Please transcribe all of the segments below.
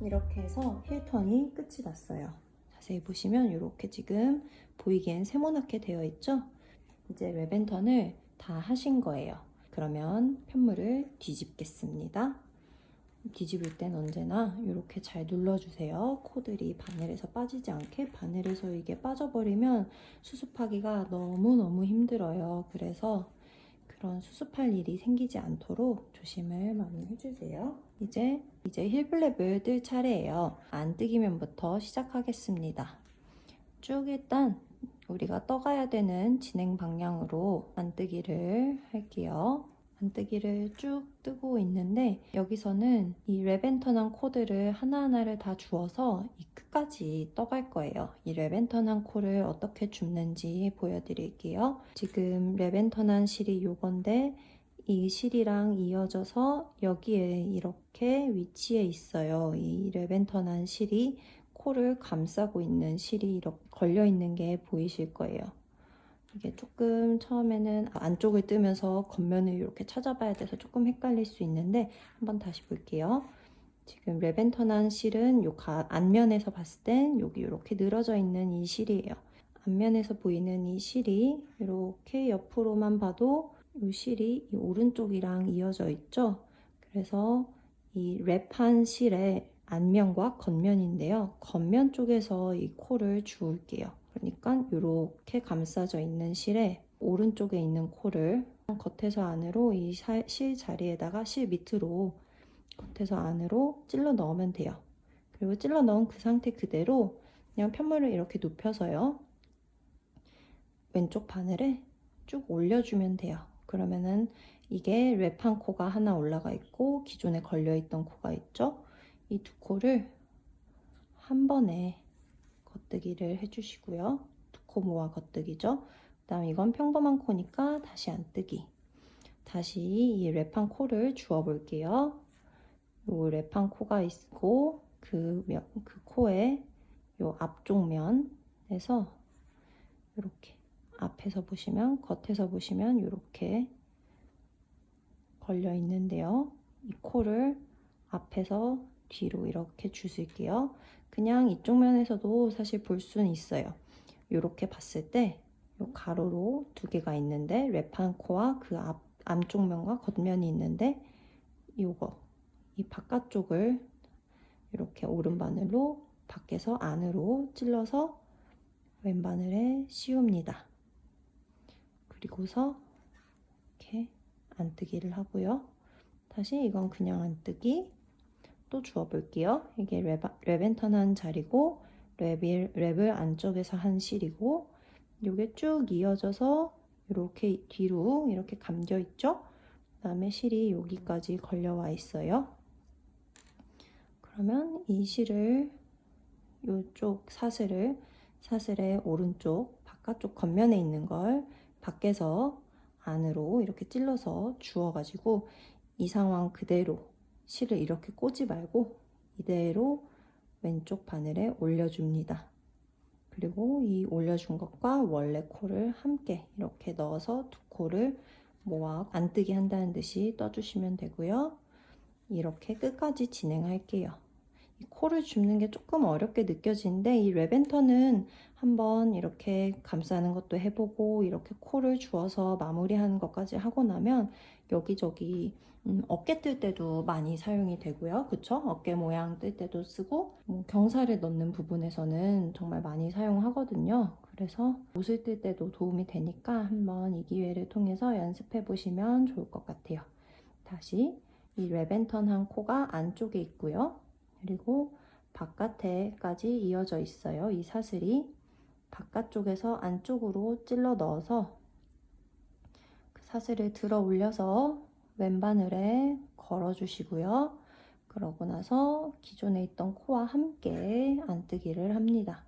이렇게 해서 힐턴이 끝이 났어요. 자세히 보시면 이렇게 지금 보이기엔 세모나게 되어 있죠? 이제 랩앤턴을 다 하신 거예요. 그러면 편물을 뒤집겠습니다. 뒤집을 땐 언제나 이렇게 잘 눌러주세요. 코들이 바늘에서 빠지지 않게. 바늘에서 이게 빠져버리면 수습하기가 너무너무 힘들어요. 그래서 그런 수습할 일이 생기지 않도록 조심을 많이 해주세요. 이제 힐플랩을 뜰 차례예요. 안뜨기면부터 시작하겠습니다. 쭉 일단 우리가 떠가야 되는 진행 방향으로 안뜨기를 할게요. 안뜨기를 쭉 뜨고 있는데 여기서는 이 랩앤턴한 코드를 하나하나를 다 주어서 이 끝까지 떠갈 거예요. 이 랩앤턴한 코를 어떻게 줍는지 보여드릴게요. 지금 랩앤턴한 실이 요건데 이 실이랑 이어져서 여기에 이렇게 위치해 있어요. 이 랩앤턴한 실이 코를 감싸고 있는 실이 이렇게 걸려 있는 게 보이실 거예요. 이게 조금 처음에는 안쪽을 뜨면서 겉면을 이렇게 찾아봐야 돼서 조금 헷갈릴 수 있는데 한번 다시 볼게요. 지금 랩앤턴한 실은 요 앞면에서 봤을 땐 여기 이렇게 늘어져 있는 이 실이에요. 앞면에서 보이는 이 실이 이렇게 옆으로만 봐도 이 실이 이 오른쪽이랑 이어져 있죠. 그래서 이 랩한 실의 앞면과 겉면인데요. 겉면 쪽에서 이 코를 주울게요. 그러니까 이렇게 감싸져 있는 실에 오른쪽에 있는 코를 겉에서 안으로 이 실 자리에다가 실 밑으로 겉에서 안으로 찔러 넣으면 돼요. 그리고 찔러 넣은 그 상태 그대로 그냥 편물을 이렇게 눕혀서요. 왼쪽 바늘에 쭉 올려주면 돼요. 그러면은 이게 랩한 코가 하나 올라가 있고 기존에 걸려있던 코가 있죠. 이 두 코를 한 번에 겉뜨기를 해주시고요. 두 코 모아 겉뜨기죠. 그 다음 이건 평범한 코니까 다시 안뜨기. 다시 이 랩한 코를 주워 볼게요. 요 랩한 코가 있고 그 코의 요 앞쪽 면에서 이렇게 앞에서 보시면 겉에서 보시면 이렇게 걸려 있는데요. 이 코를 앞에서 뒤로 이렇게 주실게요. 그냥 이쪽 면에서도 사실 볼 수는 있어요. 이렇게 봤을 때 이 가로로 두 개가 있는데 랩한 코와 그 앞쪽 면과 겉면이 있는데 요거 이 바깥쪽을 이렇게 오른바늘로 밖에서 안으로 찔러서 왼바늘에 씌웁니다. 그리고서 이렇게 안뜨기를 하고요. 다시 이건 그냥 안뜨기 또 주워 볼게요. 이게 랩앤턴한 자리고 랩을 안쪽에서 한 실이고 이게 쭉 이어져서 이렇게 뒤로 이렇게 감겨 있죠. 그 다음에 실이 여기까지 걸려와 있어요. 그러면 이 실을 이쪽 사슬의 오른쪽 바깥쪽 겉면에 있는 걸 밖에서 안으로 이렇게 찔러서 주워가지고 이 상황 그대로 실을 이렇게 꽂지 말고 이대로 왼쪽 바늘에 올려줍니다. 그리고 이 올려준 것과 원래 코를 함께 이렇게 넣어서 두 코를 모아 안뜨기 한다는 듯이 떠주시면 되고요. 이렇게 끝까지 진행할게요. 이 코를 줍는 게 조금 어렵게 느껴지는데 이 랩앤턴은 한번 이렇게 감싸는 것도 해보고 이렇게 코를 주어서 마무리하는 것까지 하고 나면 여기저기 어깨 뜰 때도 많이 사용이 되고요. 그쵸? 어깨 모양 뜰 때도 쓰고 경사를 넣는 부분에서는 정말 많이 사용하거든요. 그래서 옷을 뜰 때도 도움이 되니까 한번 이 기회를 통해서 연습해 보시면 좋을 것 같아요. 다시 이 랩앤턴한 코가 안쪽에 있고요. 그리고 바깥에까지 이어져 있어요. 이 사슬이 바깥쪽에서 안쪽으로 찔러 넣어서 그 사슬을 들어 올려서 왼바늘에 걸어 주시고요. 그러고 나서 기존에 있던 코와 함께 안뜨기를 합니다.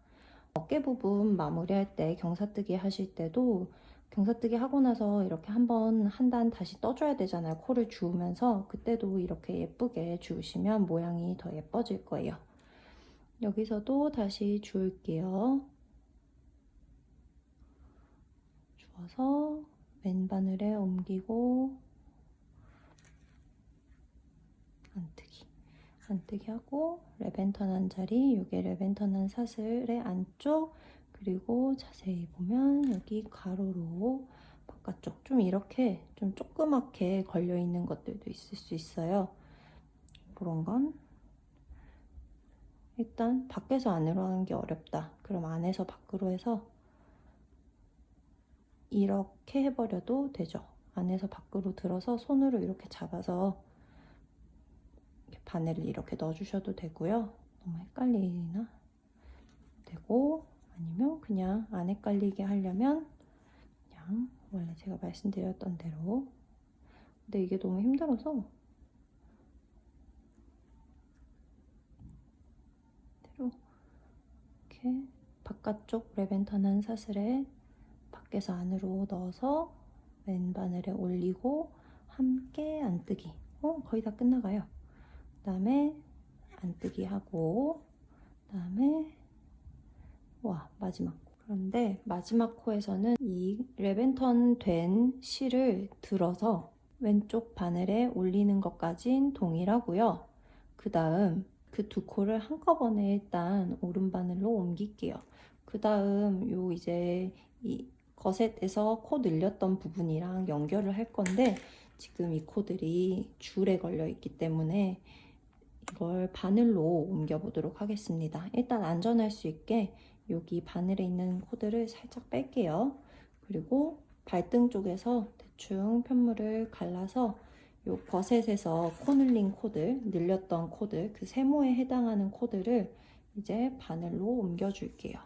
어깨 부분 마무리할 때 경사뜨기 하실 때도 경사뜨기 하고 나서 이렇게 한번 한 단 다시 떠줘야 되잖아요. 코를 주우면서 그때도 이렇게 예쁘게 주우시면 모양이 더 예뻐질 거예요. 여기서도 다시 주울게요. 주워서 왼바늘에 옮기고 안뜨기. 안뜨기 하고 레벤턴 한 자리, 요게 레벤턴 한 사슬의 안쪽, 그리고 자세히 보면 여기 가로로 바깥쪽 좀 이렇게 좀 조그맣게 걸려 있는 것들도 있을 수 있어요. 그런 건 일단 밖에서 안으로 하는 게 어렵다. 그럼 안에서 밖으로 해서 이렇게 해버려도 되죠. 안에서 밖으로 들어서 손으로 이렇게 잡아서 이렇게 바늘을 이렇게 넣어주셔도 되고요. 너무 헷갈리나? 되고, 아니면 그냥 안 헷갈리게 하려면 그냥 원래 제가 말씀드렸던 대로. 근데 이게 너무 힘들어서 이렇게 바깥쪽 레벤턴 한 사슬에 밖에서 안으로 넣어서 왼바늘에 올리고 함께 안뜨기. 거의 다 끝나가요. 그 다음에 안뜨기 하고, 그 다음에 마지막 코. 그런데 마지막 코에서는 이 레벤턴 된 실을 들어서 왼쪽 바늘에 올리는 것까진 동일하고요. 그 다음 그 두 코를 한꺼번에 일단 오른바늘로 옮길게요. 그 다음 요 이제 이 거셋에서 코 늘렸던 부분이랑 연결을 할 건데 지금 이 코들이 줄에 걸려 있기 때문에 이걸 바늘로 옮겨보도록 하겠습니다. 일단 안전할 수 있게 여기 바늘에 있는 코들을 살짝 뺄게요. 그리고 발등 쪽에서 대충 편물을 갈라서 요 거셋에서 코 늘린 코들, 늘렸던 코들, 그 세모에 해당하는 코들을 이제 바늘로 옮겨줄게요.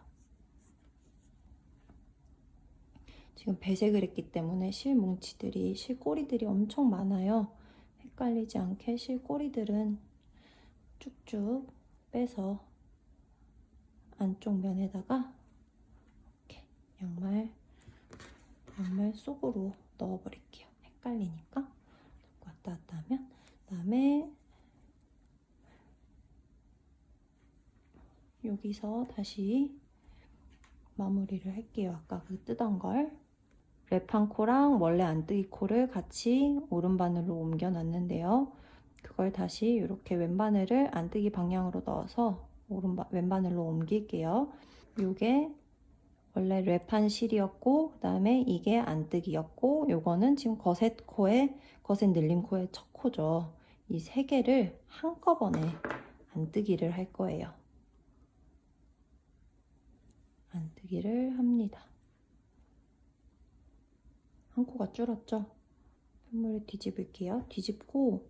지금 배색을 했기 때문에 실뭉치들이, 실꼬리들이 엄청 많아요. 헷갈리지 않게 실꼬리들은 쭉쭉 빼서 안쪽 면에다가 이렇게 양말 속으로 넣어버릴게요. 헷갈리니까 왔다 갔다 하면. 그다음에 여기서 다시 마무리를 할게요. 아까 그 뜨던 걸 랩한 코랑 원래 안뜨기 코를 같이 오른바늘로 옮겨 놨는데요. 그걸 다시 이렇게 왼바늘을 안뜨기 방향으로 넣어서 왼바늘로 옮길게요. 요게 원래 랩한 실이었고, 그 다음에 이게 안뜨기였고, 요거는 지금 거셋 늘림 코의 첫 코죠. 이 세 개를 한꺼번에 안뜨기를 할 거예요. 안뜨기를 합니다. 한 코가 줄었죠? 편물을 뒤집을게요. 뒤집고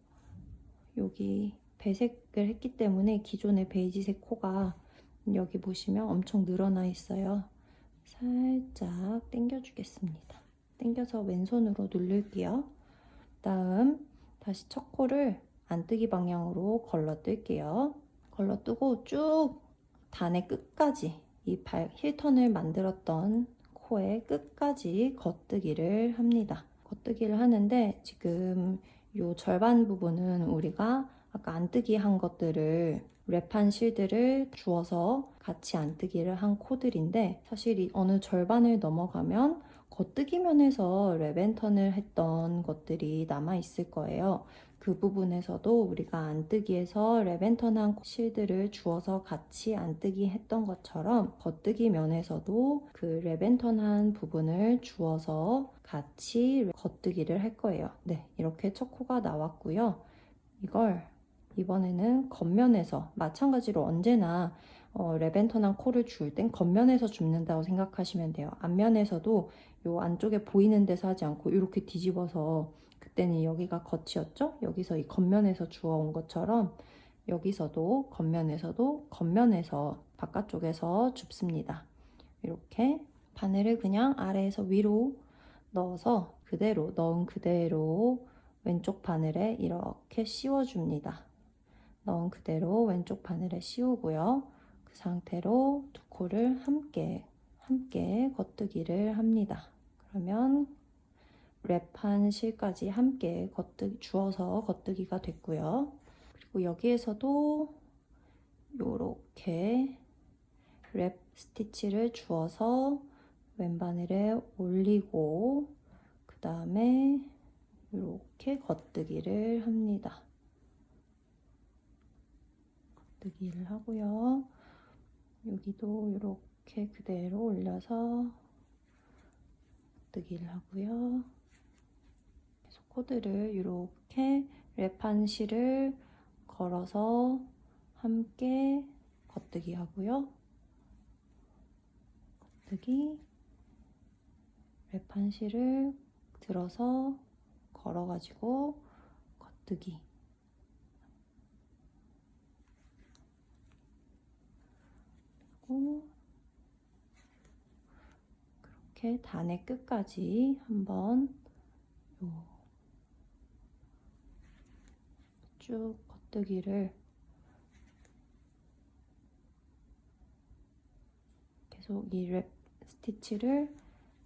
여기 배색을 했기 때문에 기존의 베이지색 코가 여기 보시면 엄청 늘어나 있어요. 살짝 당겨주겠습니다. 당겨서 왼손으로 누를게요. 다음 다시 첫 코를 안뜨기 방향으로 걸러뜰게요. 걸러뜨고 쭉 단의 끝까지 이 힐턴을 만들었던 코의 끝까지 겉뜨기를 합니다. 겉뜨기를 하는데 지금 이 절반 부분은 우리가 아까 안뜨기 한 것들을 랩한 실들을 주워서 같이 안뜨기를 한 코들인데 사실 이 어느 절반을 넘어가면 겉뜨기 면에서 레벤턴을 했던 것들이 남아 있을 거예요. 그 부분에서도 우리가 안뜨기에서 레벤턴한 실들을 주워서 같이 안뜨기 했던 것처럼 겉뜨기 면에서도 그 레벤턴한 부분을 주워서 같이 겉뜨기를 할 거예요. 네, 이렇게 첫 코가 나왔고요. 이걸 이번에는 겉면에서 마찬가지로 언제나 레벤턴한 코를 줄 땐 겉면에서 줍는다고 생각하시면 돼요. 앞면에서도 요 안쪽에 보이는 데서 하지 않고 이렇게 뒤집어서 그때는 여기가 겉이었죠? 여기서 이 겉면에서 주워온 것처럼 여기서도 겉면에서 바깥쪽에서 줍습니다. 이렇게 바늘을 그냥 아래에서 위로 넣어서 넣은 그대로 왼쪽 바늘에 이렇게 씌워줍니다. 넣은 그대로 왼쪽 바늘에 씌우고요. 그 상태로 두 코를 함께 겉뜨기를 합니다. 그러면 랩한 실까지 함께 주워서 겉뜨기가 됐고요. 그리고 여기에서도 이렇게 랩 스티치를 주워서 왼바늘에 올리고 그 다음에 이렇게 겉뜨기를 합니다. 겉뜨기를 하고요. 여기도 이렇게 그대로 올려서 겉뜨기를 하고요. 계속 코드를 이렇게 랩한 실을 걸어서 함께 겉뜨기 하고요. 겉뜨기, 랩한 실을 들어서 걸어가지고 겉뜨기. 그리고 그렇게 단의 끝까지 한번 쭉 겉뜨기를 계속 이 랩 스티치를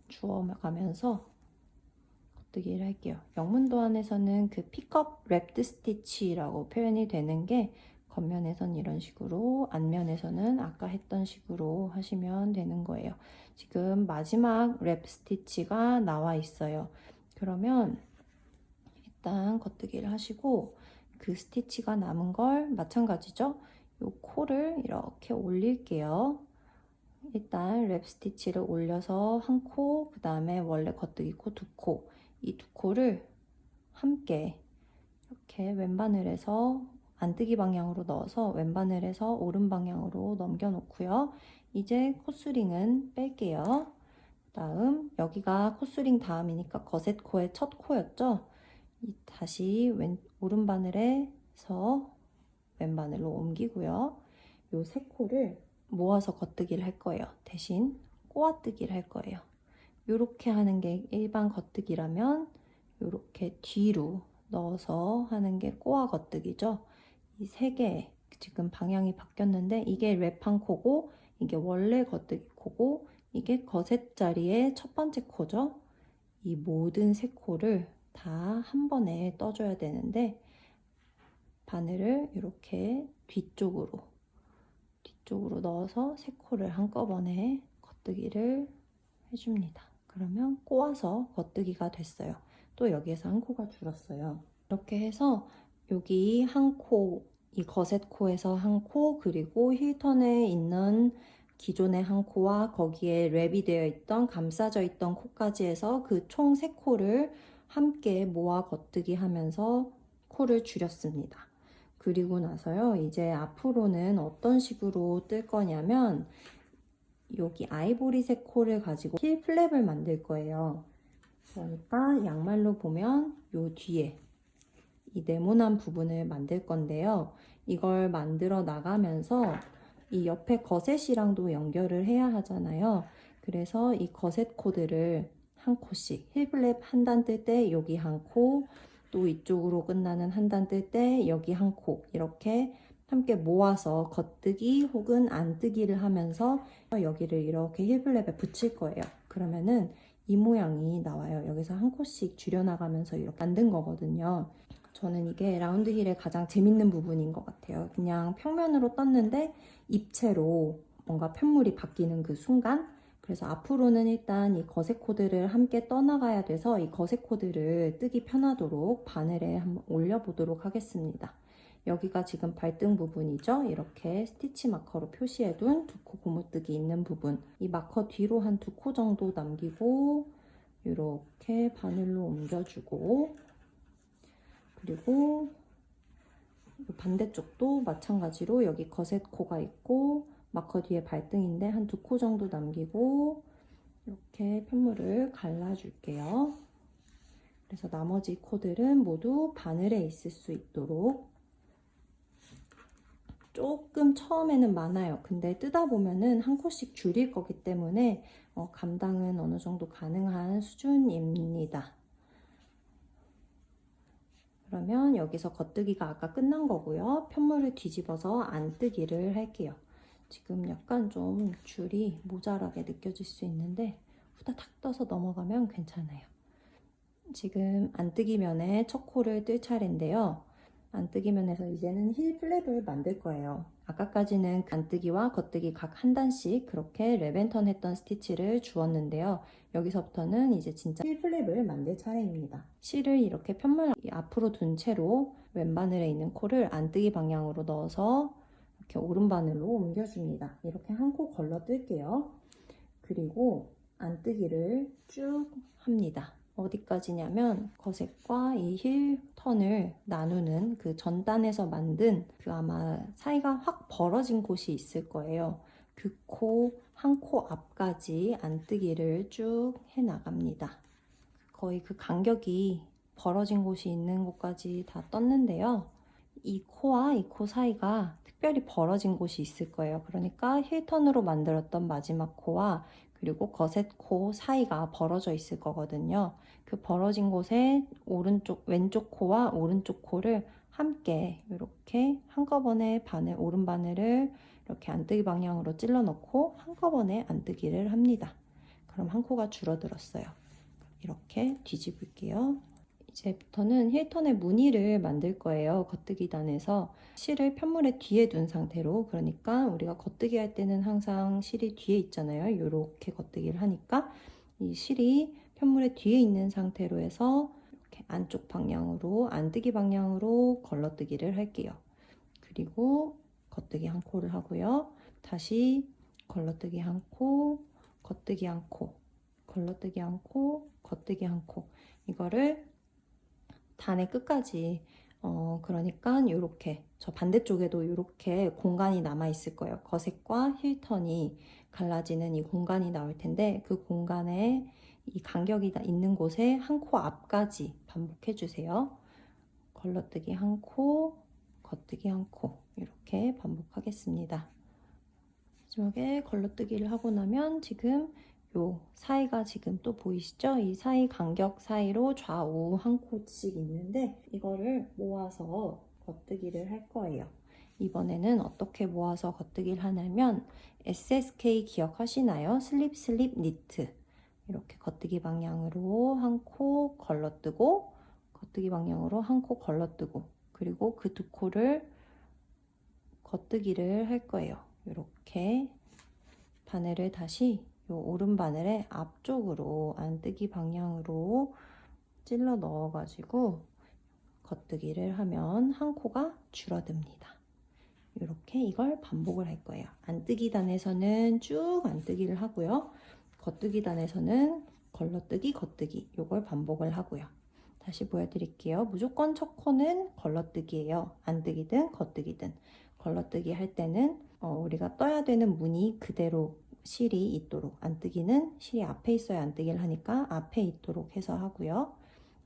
주워가면서 겉뜨기를 할게요. 영문도안에서는 그 픽업 랩드 스티치라고 표현이 되는 게 겉면에선 이런 식으로, 앞면에서는 아까 했던 식으로 하시면 되는 거예요. 지금 마지막 랩 스티치가 나와 있어요. 그러면 일단 겉뜨기를 하시고 그 스티치가 남은 걸 마찬가지죠. 요 코를 이렇게 올릴게요. 일단 랩 스티치를 올려서 한 코, 그 다음에 원래 겉뜨기 코 두 코, 이 두 코를 함께 이렇게 왼바늘에서 안뜨기 방향으로 넣어서 왼바늘에서 오른 방향으로 넘겨 놓고요. 이제 코스링은 뺄게요. 다음 여기가 코스링 다음이니까 거셋 코의 첫 코였죠. 다시 오른바늘에서 왼바늘로 옮기고요. 요 세 코를 모아서 겉뜨기를 할 거예요. 대신 꼬아뜨기를 할 거예요. 이렇게 하는 게 일반 겉뜨기라면 이렇게 뒤로 넣어서 하는 게 꼬아 겉뜨기죠. 이 세 개 지금 방향이 바뀌었는데 이게 랩한 코고 이게 원래 겉뜨기 코고 이게 거셋 자리의 첫 번째 코죠. 이 모든 세 코를 다 한 번에 떠줘야 되는데 바늘을 이렇게 뒤쪽으로 넣어서 세 코를 한꺼번에 겉뜨기를 해줍니다. 그러면 꼬아서 겉뜨기가 됐어요. 또 여기에서 한 코가 줄었어요. 이렇게 해서 여기 한 코, 이 거셋 코에서 한 코, 그리고 힐턴에 있는 기존의 한 코와 거기에 랩이 되어 있던 감싸져 있던 코까지 해서 그 총 세 코를 함께 모아 겉뜨기 하면서 코를 줄였습니다. 그리고 나서요, 이제 앞으로는 어떤 식으로 뜰 거냐면 여기 아이보리색 코를 가지고 힐 플랩을 만들 거예요. 그러니까 양말로 보면 요 뒤에 이 네모난 부분을 만들 건데요. 이걸 만들어 나가면서 이 옆에 거셋이랑도 연결을 해야 하잖아요. 그래서 이 거셋 코드를 한 코씩 힐 플랩 한 단 뜰 때 여기 한 코, 또 이쪽으로 끝나는 한 단 뜰 때 여기 한 코, 이렇게 함께 모아서 겉뜨기 혹은 안뜨기를 하면서 여기를 이렇게 힐 플랩에 붙일 거예요. 그러면은 이 모양이 나와요. 여기서 한 코씩 줄여나가면서 이렇게 만든 거거든요. 저는 이게 라운드 힐의 가장 재밌는 부분인 것 같아요. 그냥 평면으로 떴는데 입체로 뭔가 편물이 바뀌는 그 순간. 그래서 앞으로는 일단 이 거셋 코드를 함께 떠나가야 돼서 이 거셋 코드를 뜨기 편하도록 바늘에 한번 올려보도록 하겠습니다. 여기가 지금 발등 부분이죠. 이렇게 스티치 마커로 표시해둔 두 코 고무뜨기 있는 부분. 이 마커 뒤로 한 두 코 정도 남기고 이렇게 바늘로 옮겨주고, 그리고 반대쪽도 마찬가지로 여기 거셋 코가 있고 마커 뒤에 발등인데 한 두 코 정도 남기고 이렇게 편물을 갈라줄게요. 그래서 나머지 코들은 모두 바늘에 있을 수 있도록. 조금 처음에는 많아요. 근데 뜨다 보면은 한 코씩 줄일 거기 때문에 감당은 어느 정도 가능한 수준입니다. 그러면 여기서 겉뜨기가 아까 끝난 거고요. 편물을 뒤집어서 안뜨기를 할게요. 지금 약간 좀 줄이 모자라게 느껴질 수 있는데 후다닥 떠서 넘어가면 괜찮아요. 지금 안뜨기 면에 첫 코를 뜰 차례인데요. 안뜨기 면에서 이제는 힐 플랩을 만들 거예요. 아까까지는 안뜨기와 겉뜨기 각 한 단씩 그렇게 랩앤턴 했던 스티치를 주었는데요. 여기서부터는 이제 진짜 힐 플랩을 만들 차례입니다. 실을 이렇게 편물 앞으로 둔 채로 왼바늘에 있는 코를 안뜨기 방향으로 넣어서 이렇게 오른바늘로 옮겨줍니다. 이렇게 한 코 걸러뜰게요. 그리고 안뜨기를 쭉 합니다. 어디까지냐면 거셋과 이 힐 턴을 나누는 그 전단에서 만든 그 아마 사이가 확 벌어진 곳이 있을 거예요. 그 코, 한 코 앞까지 안뜨기를 쭉 해 나갑니다. 거의 그 간격이 벌어진 곳이 있는 곳까지 다 떴는데요. 이 코와 이 코 사이가 특별히 벌어진 곳이 있을 거예요. 그러니까 힐턴으로 만들었던 마지막 코와 그리고 거셋 코 사이가 벌어져 있을 거거든요. 그 벌어진 곳에 왼쪽 코와 오른쪽 코를 함께 이렇게 한꺼번에 오른 바늘을 이렇게 안뜨기 방향으로 찔러 넣고 한꺼번에 안뜨기를 합니다. 그럼 한 코가 줄어들었어요. 이렇게 뒤집을게요. 이제부터는 힐턴의 무늬를 만들 거예요. 겉뜨기 단에서 실을 편물의 뒤에 둔 상태로, 그러니까 우리가 겉뜨기 할 때는 항상 실이 뒤에 있잖아요. 이렇게 겉뜨기를 하니까 이 실이 편물의 뒤에 있는 상태로 해서 이렇게 안쪽 방향으로, 안뜨기 방향으로 걸러뜨기를 할게요. 그리고 겉뜨기 한 코를 하고요. 다시 걸러뜨기 한 코, 겉뜨기 한 코, 걸러뜨기 한 코, 겉뜨기 한 코. 이거를 단의 끝까지 그러니까 이렇게 저 반대쪽에도 이렇게 공간이 남아 있을 거예요. 거셋과 힐턴이 갈라지는 이 공간이 나올 텐데 그 공간에 이 간격이 있는 곳에 한 코 앞까지 반복해 주세요. 걸러뜨기 한 코, 겉뜨기 한 코, 이렇게 반복하겠습니다. 마지막에 걸러뜨기를 하고 나면 지금 요 사이가 지금 또 보이시죠? 이 사이 간격 사이로 좌우 한 코씩 있는데 이거를 모아서 겉뜨기를 할 거예요. 이번에는 어떻게 모아서 겉뜨기를 하냐면 SSK 기억하시나요? 슬립 슬립 니트. 이렇게 겉뜨기 방향으로 한 코 걸러뜨고 겉뜨기 방향으로 한 코 걸러뜨고 그리고 그 두 코를 겉뜨기를 할 거예요. 이렇게 바늘을 다시 요 오른 바늘의 앞쪽으로 안뜨기 방향으로 찔러 넣어가지고 겉뜨기를 하면 한 코가 줄어듭니다. 이렇게 이걸 반복을 할 거예요. 안뜨기 단에서는 쭉 안뜨기를 하고요. 겉뜨기 단에서는 걸러뜨기, 겉뜨기 이걸 반복을 하고요. 다시 보여드릴게요. 무조건 첫 코는 걸러뜨기예요. 안뜨기든 겉뜨기든. 걸러뜨기 할 때는 우리가 떠야 되는 무늬 그대로 실이 있도록, 안뜨기는 실이 앞에 있어야 안뜨기를 하니까 앞에 있도록 해서 하고요.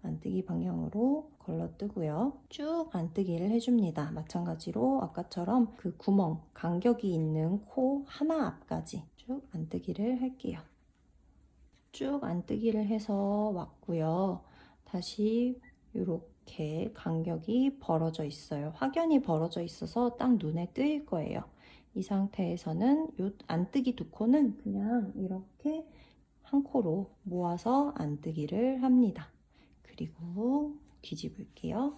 안뜨기 방향으로 걸러뜨고요. 쭉 안뜨기를 해줍니다. 마찬가지로 아까처럼 그 구멍, 간격이 있는 코 하나 앞까지 쭉 안뜨기를 할게요. 쭉 안뜨기를 해서 왔고요. 다시 이렇게 간격이 벌어져 있어요. 확연히 벌어져 있어서 딱 눈에 띄일 거예요. 이 상태에서는 이 안뜨기 두 코는 그냥 이렇게 한 코로 모아서 안뜨기를 합니다. 그리고 뒤집을게요.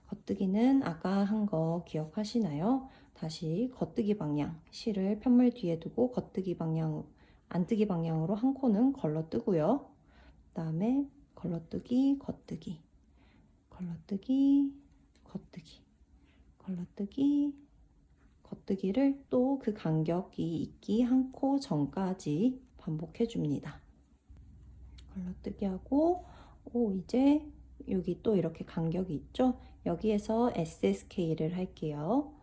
겉뜨기는 아까 한 거 기억하시나요? 다시 겉뜨기 방향, 실을 편물 뒤에 두고 겉뜨기 방향, 안뜨기 방향으로 한 코는 걸러뜨고요. 그 다음에 걸러뜨기, 겉뜨기, 걸러뜨기, 겉뜨기, 걸러뜨기, 겉뜨기를 또 그 간격이 있기 한 코 전까지 반복해 줍니다. 걸러뜨기 하고 이제 여기 또 이렇게 간격이 있죠? 여기에서 SSK를 할게요.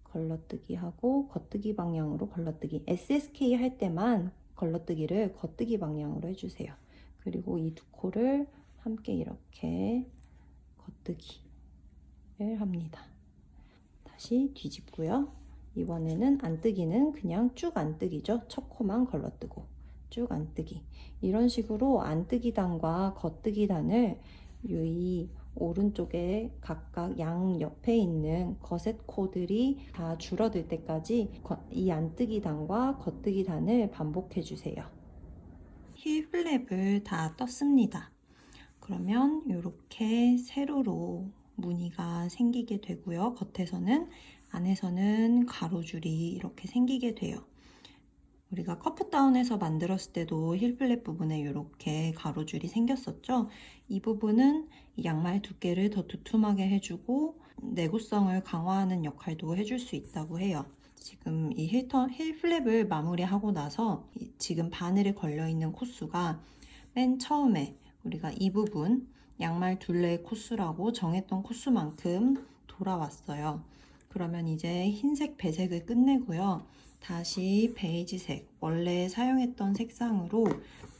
걸러뜨기 하고 겉뜨기 방향으로 걸러뜨기. SSK 할 때만 걸러뜨기를 겉뜨기 방향으로 해주세요. 그리고 이 두 코를 함께 이렇게 겉뜨기를 합니다. 다시 뒤집고요. 이번에는 안뜨기는 그냥 쭉 안뜨기죠. 첫 코만 걸러뜨고 쭉 안뜨기. 이런 식으로 안뜨기 단과 겉뜨기 단을 이 오른쪽에 각각 양 옆에 있는 거셋 코들이 다 줄어들 때까지 이 안뜨기 단과 겉뜨기 단을 반복해 주세요. 힐 플랩을 다 떴습니다. 그러면 이렇게 세로로 무늬가 생기게 되고요. 겉에서는, 안에서는 가로줄이 이렇게 생기게 돼요. 우리가 커프다운에서 만들었을 때도 힐플랩 부분에 이렇게 가로줄이 생겼었죠. 이 부분은 양말 두께를 더 두툼하게 해주고 내구성을 강화하는 역할도 해줄 수 있다고 해요. 지금 이 힐플랩을 마무리하고 나서 지금 바늘에 걸려있는 코수가 맨 처음에 우리가 이 부분 양말 둘레 코수라고 정했던 코수만큼 돌아왔어요. 그러면 이제 흰색 배색을 끝내고요. 다시 베이지색, 원래 사용했던 색상으로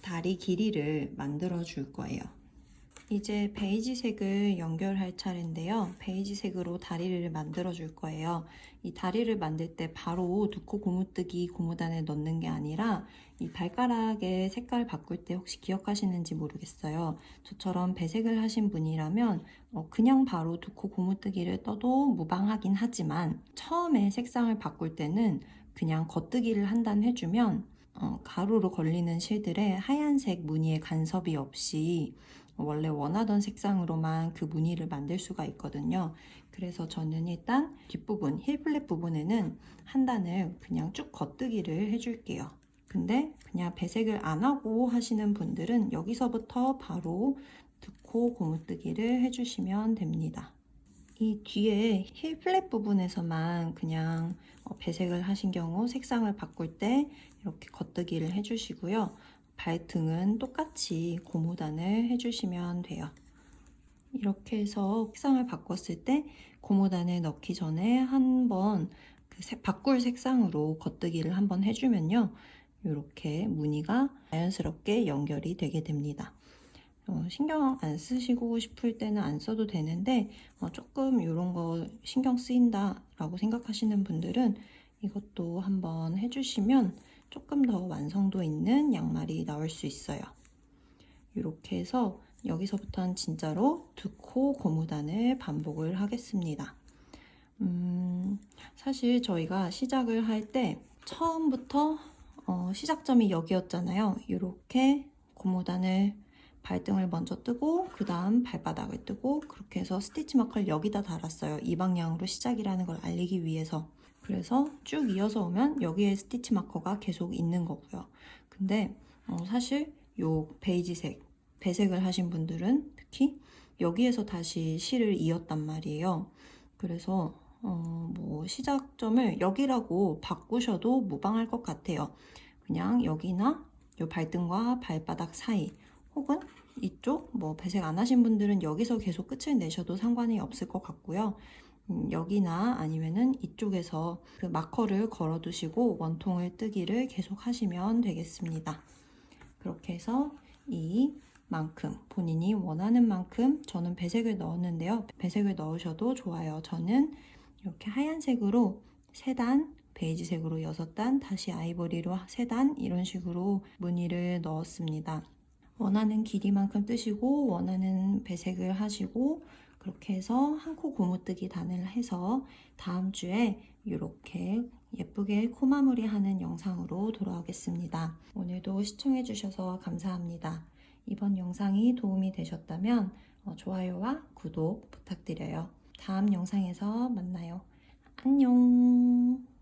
다리 길이를 만들어 줄 거예요. 이제 베이지색을 연결할 차례인데요. 베이지색으로 다리를 만들어 줄 거예요. 이 다리를 만들 때 바로 두코 고무뜨기 고무단을 넣는 게 아니라 이 발가락의 색깔 바꿀 때 혹시 기억하시는지 모르겠어요. 저처럼 배색을 하신 분이라면 그냥 바로 두코 고무뜨기를 떠도 무방하긴 하지만 처음에 색상을 바꿀 때는 그냥 겉뜨기를 한 단 해주면 가루로 걸리는 실들에 하얀색 무늬의 간섭이 없이 원래 원하던 색상으로만 그 무늬를 만들 수가 있거든요. 그래서 저는 일단 뒷부분, 힐플랩 부분에는 한 단을 그냥 쭉 겉뜨기를 해줄게요. 근데 그냥 배색을 안 하고 하시는 분들은 여기서부터 바로 두코 고무뜨기를 해주시면 됩니다. 이 뒤에 힐플랩 부분에서만 그냥 배색을 하신 경우 색상을 바꿀 때 이렇게 겉뜨기를 해주시고요. 발등은 똑같이 고무단을 해주시면 돼요. 이렇게 해서 색상을 바꿨을 때 고무단을 넣기 전에 한번 바꿀 색상으로 겉뜨기를 한번 해주면요. 이렇게 무늬가 자연스럽게 연결이 되게 됩니다. 신경 안 쓰시고 싶을 때는 안 써도 되는데 조금 이런 거 신경 쓰인다 라고 생각하시는 분들은 이것도 한번 해주시면 조금 더 완성도 있는 양말이 나올 수 있어요. 이렇게 해서 여기서부터는 진짜로 두코 고무단을 반복을 하겠습니다. 사실 저희가 시작을 할 때 처음부터 시작점이 여기였잖아요. 이렇게 고무단을 발등을 먼저 뜨고 그 다음 발바닥을 뜨고 그렇게 해서 스티치 마커를 여기다 달았어요. 이 방향으로 시작이라는 걸 알리기 위해서. 그래서 쭉 이어서 오면 여기에 스티치 마커가 계속 있는 거고요. 근데 사실 요 베이지색, 배색을 하신 분들은 특히 여기에서 다시 실을 이었단 말이에요. 그래서 뭐 시작점을 여기라고 바꾸셔도 무방할 것 같아요. 그냥 여기나 요 발등과 발바닥 사이 혹은 이쪽 뭐 배색 안 하신 분들은 여기서 계속 끝을 내셔도 상관이 없을 것 같고요. 여기나 아니면은 이쪽에서 그 마커를 걸어 두시고 원통을 뜨기를 계속 하시면 되겠습니다. 그렇게 해서 이만큼 본인이 원하는 만큼 저는 배색을 넣었는데요. 배색을 넣으셔도 좋아요. 저는 이렇게 하얀색으로 3단, 베이지색으로 6단, 다시 아이보리로 3단 이런 식으로 무늬를 넣었습니다. 원하는 길이만큼 뜨시고 원하는 배색을 하시고 그렇게 해서 한 코 고무뜨기 단을 해서 다음 주에 이렇게 예쁘게 코 마무리하는 영상으로 돌아오겠습니다. 오늘도 시청해주셔서 감사합니다. 이번 영상이 도움이 되셨다면 좋아요와 구독 부탁드려요. 다음 영상에서 만나요. 안녕.